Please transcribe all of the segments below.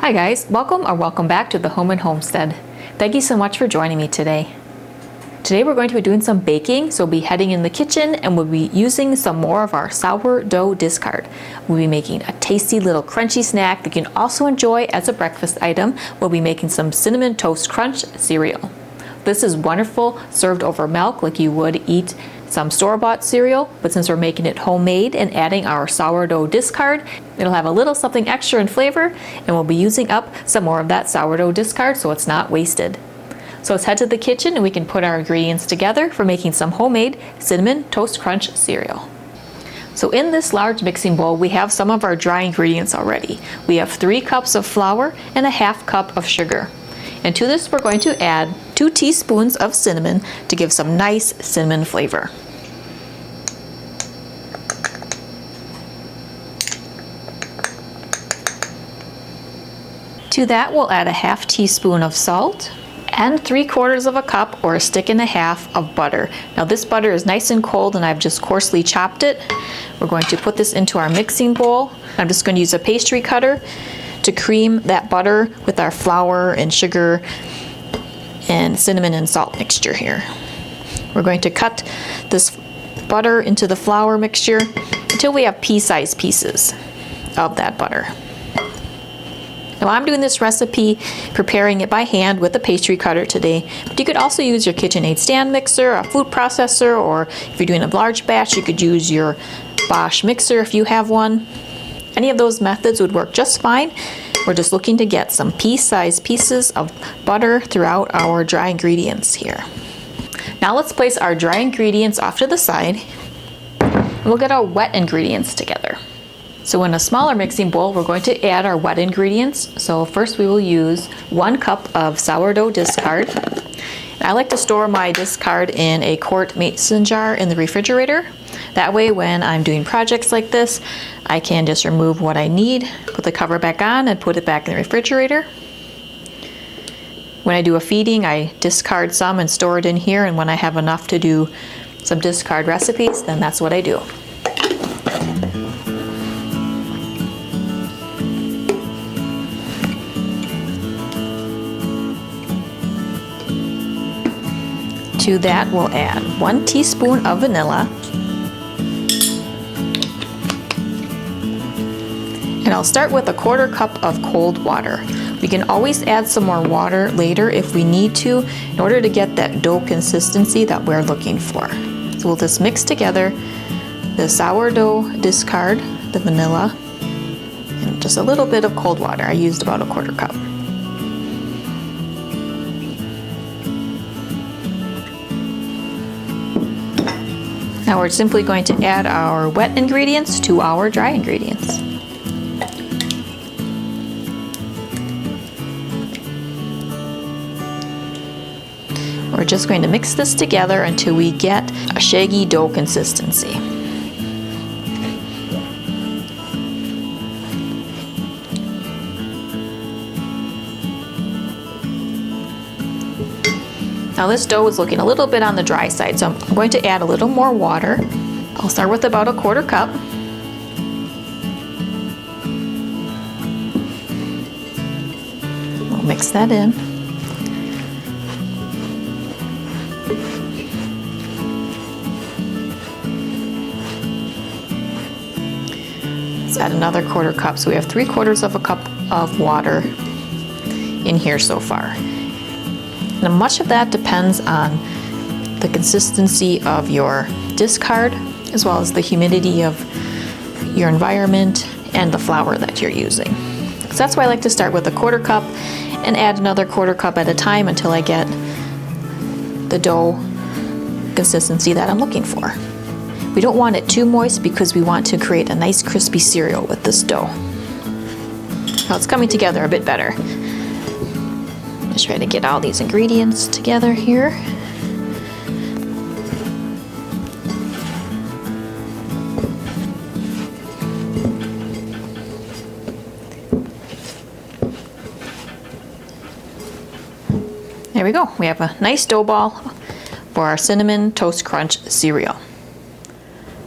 Hi guys, welcome or welcome back to the Home and Homestead. Thank you so much for joining me today. Today we're going to be doing some baking, so we'll be heading in the kitchen and we'll be using some more of our sourdough discard. We'll be making a tasty little crunchy snack that you can also enjoy as a breakfast item. We'll be making some Cinnamon Toast Crunch cereal. This is wonderful served over milk like you would eat some store-bought cereal, but since we're making it homemade and adding our sourdough discard, it'll have a little something extra in flavor, and we'll be using up some more of that sourdough discard so it's not wasted. So let's head to the kitchen and we can put our ingredients together for making some homemade Cinnamon Toast Crunch cereal. So in this large mixing bowl, we have some of our dry ingredients already. We have 3 cups of flour and a ½ cup of sugar. And to this, we're going to add 2 teaspoons of cinnamon to give some nice cinnamon flavor. To that, we'll add a ½ teaspoon of salt and 3/4 cup or a stick and a half of butter. Now this butter is nice and cold and I've just coarsely chopped it. We're going to put this into our mixing bowl. I'm just going to use a pastry cutter to cream that butter with our flour and sugar and cinnamon and salt mixture here. We're going to cut this butter into the flour mixture until we have pea-sized pieces of that butter. Now I'm doing this recipe, preparing it by hand with a pastry cutter today, but you could also use your KitchenAid stand mixer, a food processor, or if you're doing a large batch, you could use your Bosch mixer if you have one. Any of those methods would work just fine. We're just looking to get some pea-sized pieces of butter throughout our dry ingredients here. Now let's place our dry ingredients off to the side, and we'll get our wet ingredients together. So in a smaller mixing bowl, we're going to add our wet ingredients. So first we will use 1 cup of sourdough discard. I like to store my discard in a quart mason jar in the refrigerator. That way when I'm doing projects like this, I can just remove what I need, put the cover back on, and put it back in the refrigerator. When I do a feeding, I discard some and store it in here, and when I have enough to do some discard recipes, then that's what I do. To that, we'll add 1 teaspoon of vanilla. And I'll start with a 1/4 cup of cold water. We can always add some more water later if we need to in order to get that dough consistency that we're looking for. So we'll just mix together the sourdough discard, the vanilla, and just a little bit of cold water. I used about a 1/4 cup. Now we're simply going to add our wet ingredients to our dry ingredients. We're just going to mix this together until we get a shaggy dough consistency. Now this dough is looking a little bit on the dry side, so I'm going to add a little more water. I'll start with about a 1/4 cup. We'll mix that in. Let's add another 1/4 cup, so we have 3/4 cup of water in here so far. Now much of that depends on the consistency of your discard as well as the humidity of your environment and the flour that you're using. So that's why I like to start with a 1/4 cup and add another 1/4 cup at a time until I get the dough consistency that I'm looking for. We don't want it too moist because we want to create a nice crispy cereal with this dough. Now it's coming together a bit better. Just try to get all these ingredients together here. There we go. We have a nice dough ball for our Cinnamon Toast Crunch cereal.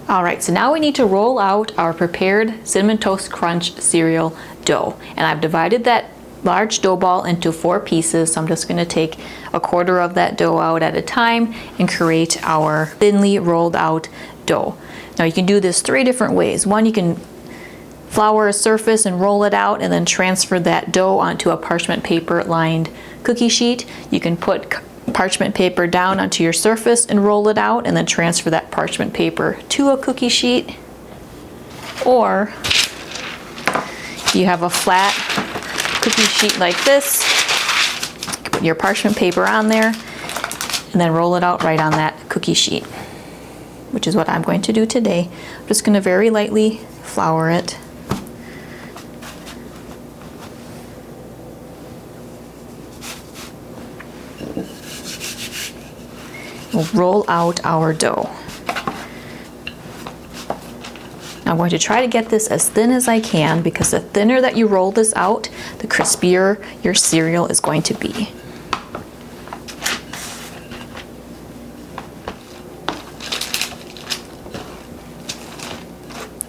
Alright, so now we need to roll out our prepared Cinnamon Toast Crunch cereal dough. And I've divided that large dough ball into 4 pieces. So I'm just going to take a quarter of that dough out at a time and create our thinly rolled out dough. Now you can do this 3 different ways. One, you can flour a surface and roll it out and then transfer that dough onto a parchment paper lined cookie sheet. You can put parchment paper down onto your surface and roll it out and then transfer that parchment paper to a cookie sheet. Or if you have a flat cookie sheet like this, put your parchment paper on there and then roll it out right on that cookie sheet, which is what I'm going to do today. I'm just going to very lightly flour it. We'll roll out our dough. Now I'm going to try to get this as thin as I can, because the thinner that you roll this out, the crispier your cereal is going to be.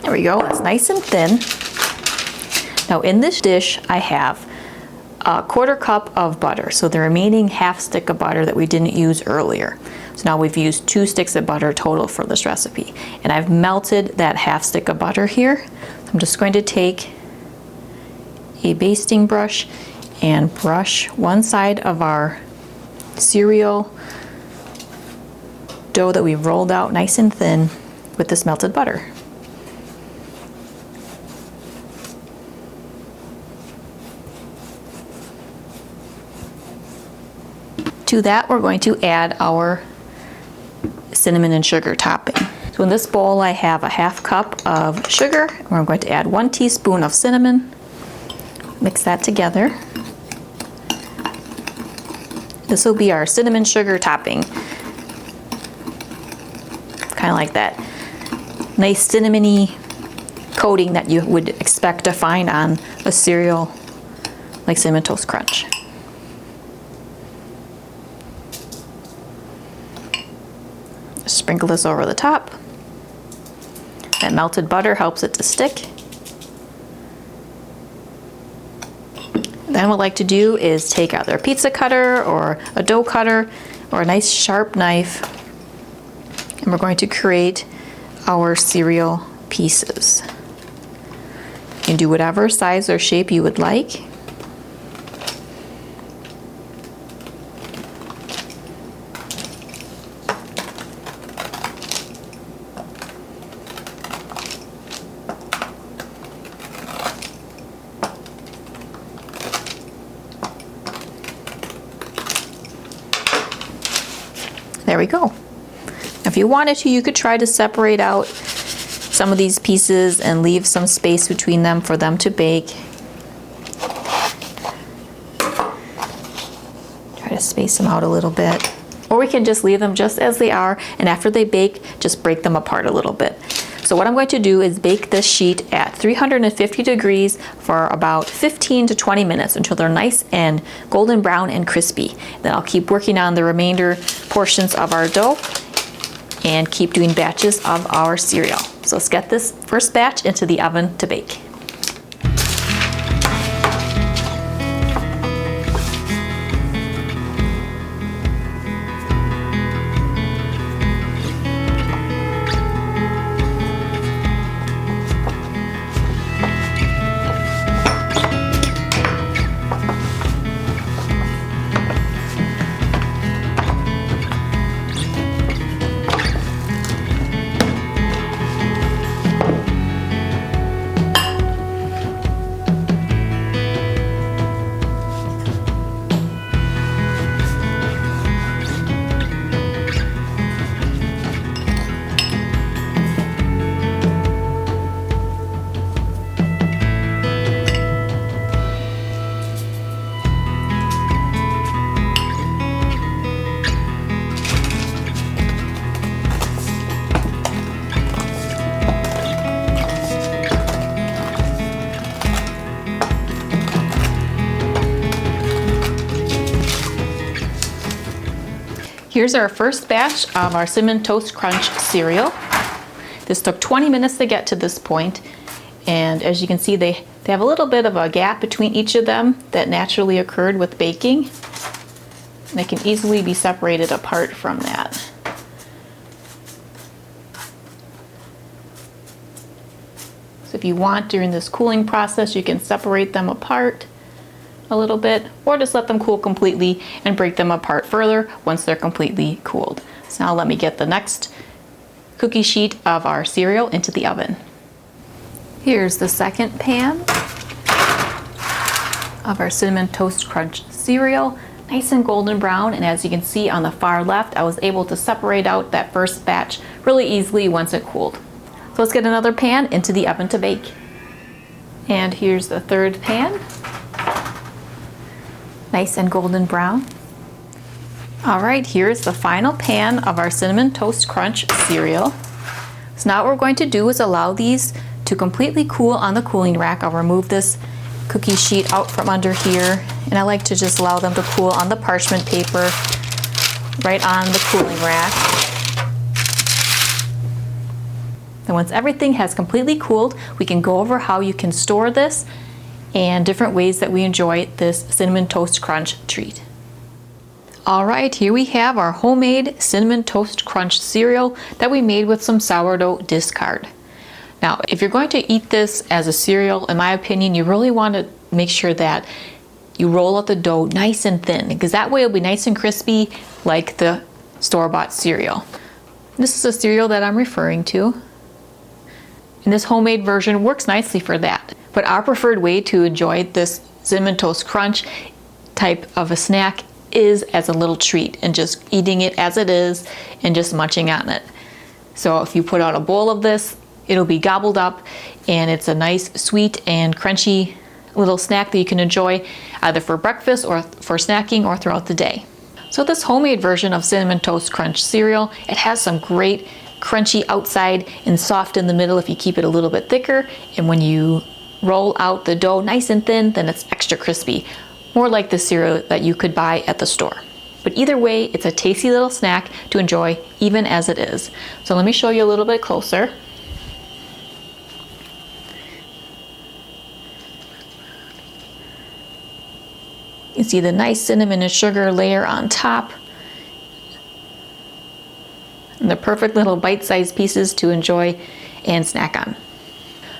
There we go, it's nice and thin. Now in this dish I have a 1/4 cup of butter, so the remaining 1/2 stick of butter that we didn't use earlier. So now we've used 2 sticks of butter total for this recipe. And I've melted that 1/2 stick of butter here. I'm just going to take a basting brush and brush one side of our cereal dough that we've rolled out nice and thin with this melted butter. To that, we're going to add our cinnamon and sugar topping. So in this bowl I have a 1/2 cup of sugar, and we're going to add 1 teaspoon of cinnamon. Mix that together. This will be our cinnamon sugar topping. Kind of like that nice cinnamony coating that you would expect to find on a cereal like Cinnamon Toast Crunch. Sprinkle this over the top. That melted butter helps it to stick. Then what I like to do is take out their pizza cutter or a dough cutter or a nice sharp knife, and we're going to create our cereal pieces. You can do whatever size or shape you would like. There we go. If you wanted to, you could try to separate out some of these pieces and leave some space between them for them to bake. Try to space them out a little bit. Or we can just leave them just as they are, and after they bake, just break them apart a little bit. So what I'm going to do is bake this sheet at 350 degrees for about 15 to 20 minutes until they're nice and golden brown and crispy. Then I'll keep working on the remainder portions of our dough and keep doing batches of our cereal. So let's get this first batch into the oven to bake. Here's our first batch of our Cinnamon Toast Crunch cereal. This took 20 minutes to get to this point, and as you can see, they They have a little bit of a gap between each of them that naturally occurred with baking. And they can easily be separated apart from that. So if you want, during this cooling process, you can separate them apart a little bit, or just let them cool completely and break them apart further once they're completely cooled. So now let me get the next cookie sheet of our cereal into the oven. Here's the second pan of our Cinnamon Toast Crunch cereal, nice and golden brown, and as you can see on the far left, I was able to separate out that first batch really easily once it cooled. So let's get another pan into the oven to bake. And here's the third pan, nice and golden brown. All right, here's the final pan of our Cinnamon Toast Crunch cereal. So now what we're going to do is allow these to completely cool on the cooling rack. I'll remove this cookie sheet out from under here, and I like to just allow them to cool on the parchment paper right on the cooling rack. And once everything has completely cooled, we can go over how you can store this and different ways that we enjoy this Cinnamon Toast Crunch treat. All right, here we have our homemade Cinnamon Toast Crunch cereal that we made with some sourdough discard. Now, if you're going to eat this as a cereal, in my opinion, you really want to make sure that you roll out the dough nice and thin, because that way it'll be nice and crispy like the store-bought cereal. This is a cereal that I'm referring to. And this homemade version works nicely for that. But our preferred way to enjoy this Cinnamon Toast Crunch type of a snack is as a little treat, and just eating it as it is and just munching on it. So if you put out a bowl of this, it'll be gobbled up, and it's a nice sweet and crunchy little snack that you can enjoy either for breakfast or for snacking or throughout the day. So this homemade version of Cinnamon Toast Crunch cereal, it has some great crunchy outside and soft in the middle if you keep it a little bit thicker, and when you roll out the dough nice and thin, then it's extra crispy, more like the cereal that you could buy at the store. But either way, it's a tasty little snack to enjoy even as it is. So let me show you a little bit closer. You can see the nice cinnamon and sugar layer on top, and the perfect little bite-sized pieces to enjoy and snack on.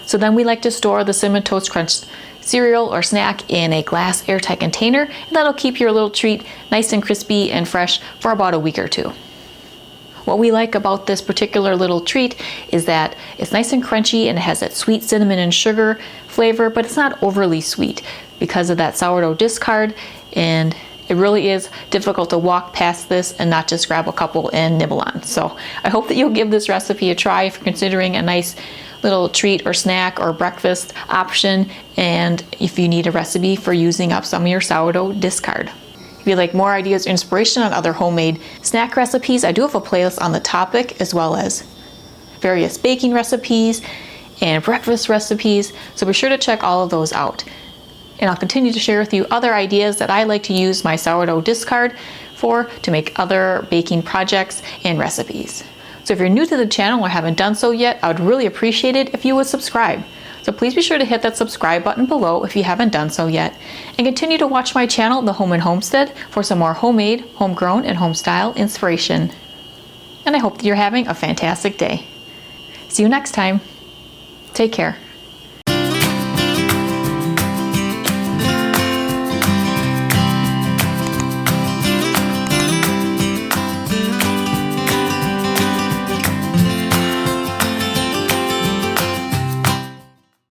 So then we like to store the Cinnamon Toast Crunch cereal or snack in a glass airtight container, and that'll keep your little treat nice and crispy and fresh for about a week or two. What we like about this particular little treat is that it's nice and crunchy and it has that sweet cinnamon and sugar flavor, but it's not overly sweet because of that sourdough discard, and it really is difficult to walk past this and not just grab a couple and nibble on. So I hope that you'll give this recipe a try if you're considering a nice little treat or snack or breakfast option, and if you need a recipe for using up some of your sourdough discard. If you'd like more ideas or inspiration on other homemade snack recipes, I do have a playlist on the topic, as well as various baking recipes and breakfast recipes, so be sure to check all of those out. And I'll continue to share with you other ideas that I like to use my sourdough discard for to make other baking projects and recipes. So if you're new to the channel or haven't done so yet, I would really appreciate it if you would subscribe. So please be sure to hit that subscribe button below if you haven't done so yet. And continue to watch my channel, The Home and Homestead, for some more homemade, homegrown, and home-style inspiration. And I hope that you're having a fantastic day. See you next time. Take care.